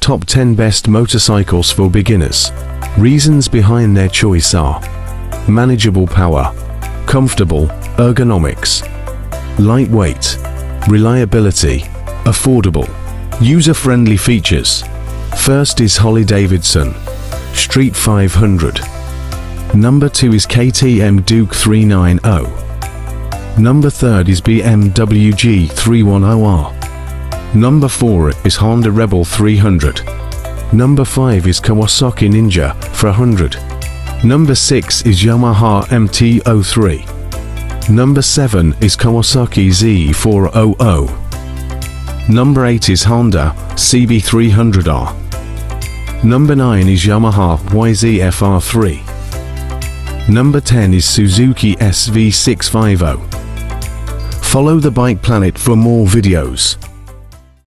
Top 10 Best Motorcycles for Beginners. Reasons behind their choice are: manageable power, comfortable, ergonomics, lightweight, reliability, affordable, user-friendly features. First is Harley-Davidson Street 500. Number 2 is KTM Duke 390. Number 3 is BMW G310R. Number 4 is Honda Rebel 300. Number 5 is Kawasaki Ninja 400. Number 6 is Yamaha MT-03. Number 7 is Kawasaki Z400. Number 8 is Honda CB300R. Number 9 is Yamaha YZF-R3. Number 10 is Suzuki SV650. Follow the Bike Planet for more videos.